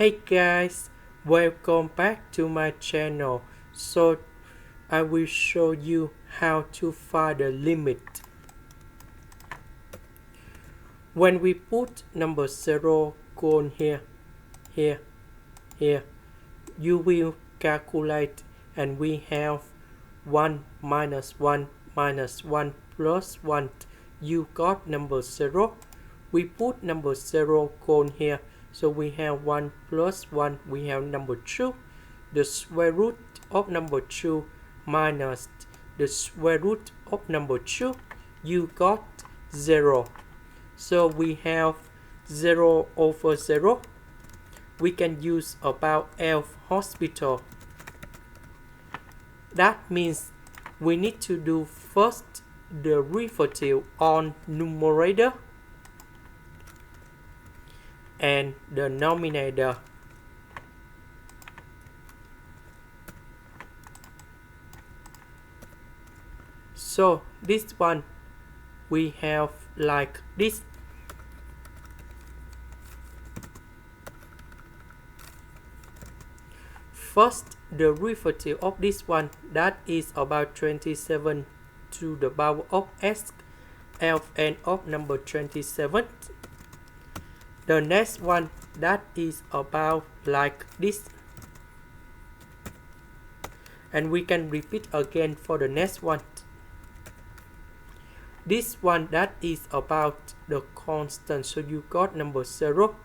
Hey guys, welcome back to my channel. So I will show you how to find the limit. When we put number 0 colon here, you will calculate and we have 1 minus 1 minus 1 plus 1. You got number 0. We put number 0 colon here. So we have 1 plus 1, we have number 2. The square root of number 2 minus the square root of number 2, you got 0. So we have 0 over 0. We can use about elf hospital. That means we need to do first the derivative on numerator and the denominator. So this one we have like this. First the derivative of this one, that is about 27 to the power of x, ln of number 27. The next one, that is about like this. And we can repeat again for the next one. This one, that is about the constant, so you got number 0.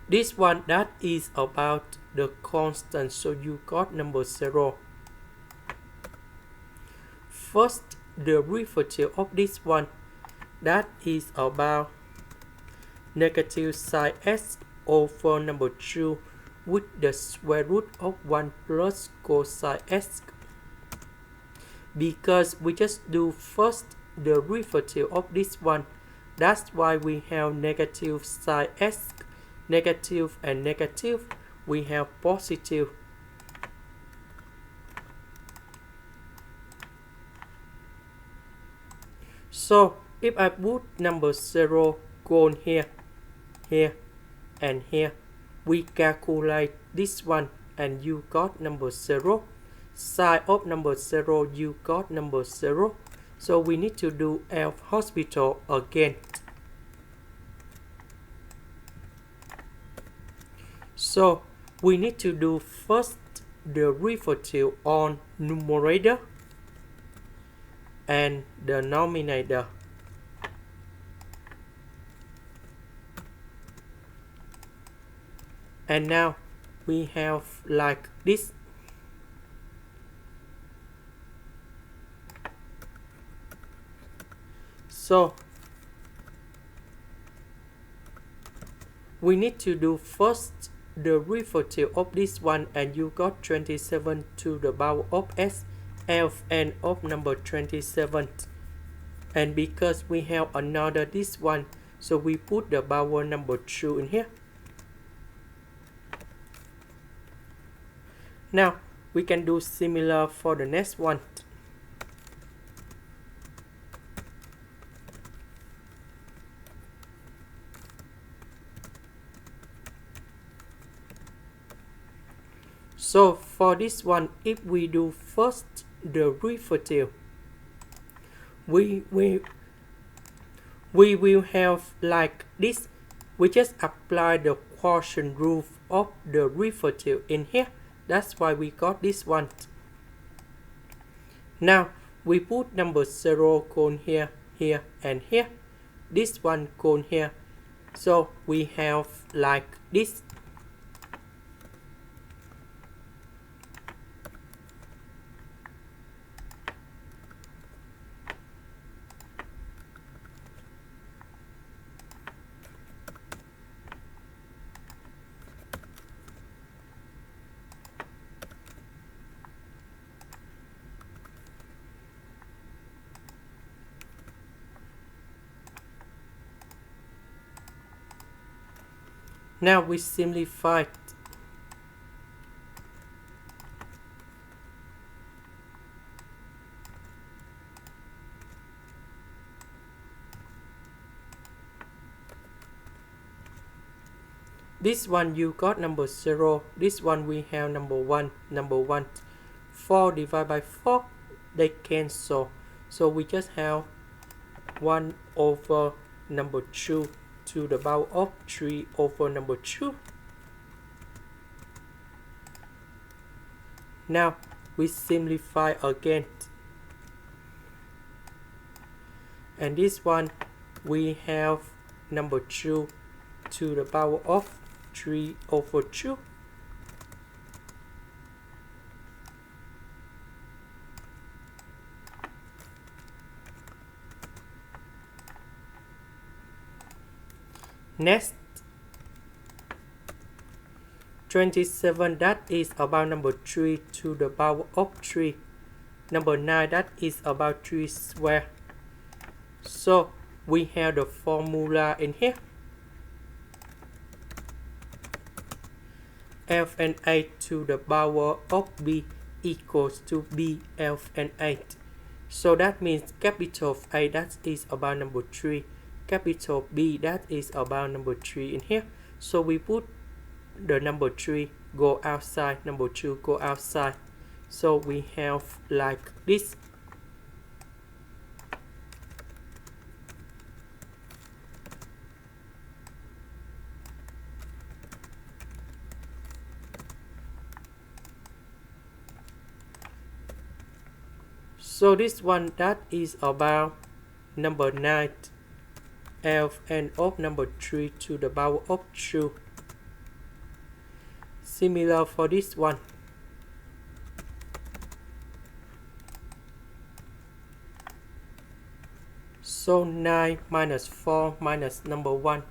This one, that is about the constant, so you got number 0. First the derivative of this one, that is about negative sine x over number 2 with the square root of 1 plus cosine x. Because we just do first the derivative of this one, that's why we have negative sine x, negative and negative, we have positive. So if I put number 0 colon here, and here, we calculate this one and you got number 0. Sine of number 0, you got number 0. So we need to do elf hospital again. So we need to do first the derivative on numerator and the denominator. And now we have like this. So we need to do first the derivative of this one and you got 27 to the power of s, ln of number 27. And because we have another this one, so we put the power number 2 in here. Now we can do similar for the next one. So for this one, if we do first the derivative, we will have like this. We just apply the quotient rule of the derivative in here. That's why we got this one. Now we put number 0 colon here, and here. This one colon here. So we have like this. Now we simplify. This one you got number 0. This one we have number 1. 4 divided by 4, they cancel. So we just have 1 over number 2 to the power of 3 over number 2. Now we simplify again. And this one we have number 2 to the power of 3 over 2. Next, 27, that is about number 3 to the power of 3. Number 9, that is about 3 square. So we have the formula in here. F and 8 to the power of b equals to b f and 8. So that means capital A, that is about number 3. Capital B, that is about number 3 in here. So we put the number 3 go outside, number 2 go outside. So we have like this. So this one, that is about number 9. F and of number 3 to the power of 2. Similar for this one. So 9 minus 4 minus number 1,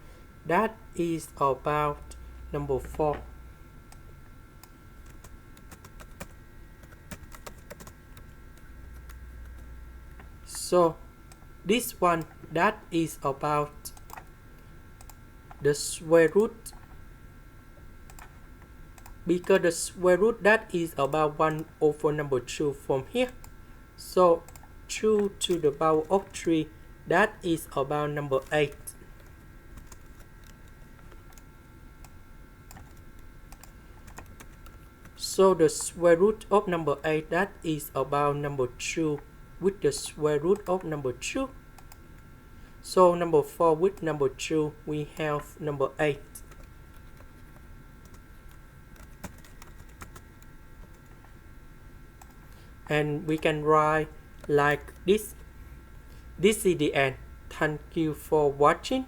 that is about number 4. So this one, that is about the square root, because the square root, that is about 1 over number 2 from here. So 2 to the power of 3, that is about number 8. So the square root of number 8, that is about number 2 with the square root of number 2. So number 4 with number 2, we have number 8. And we can write like this. This is the end. Thank you for watching.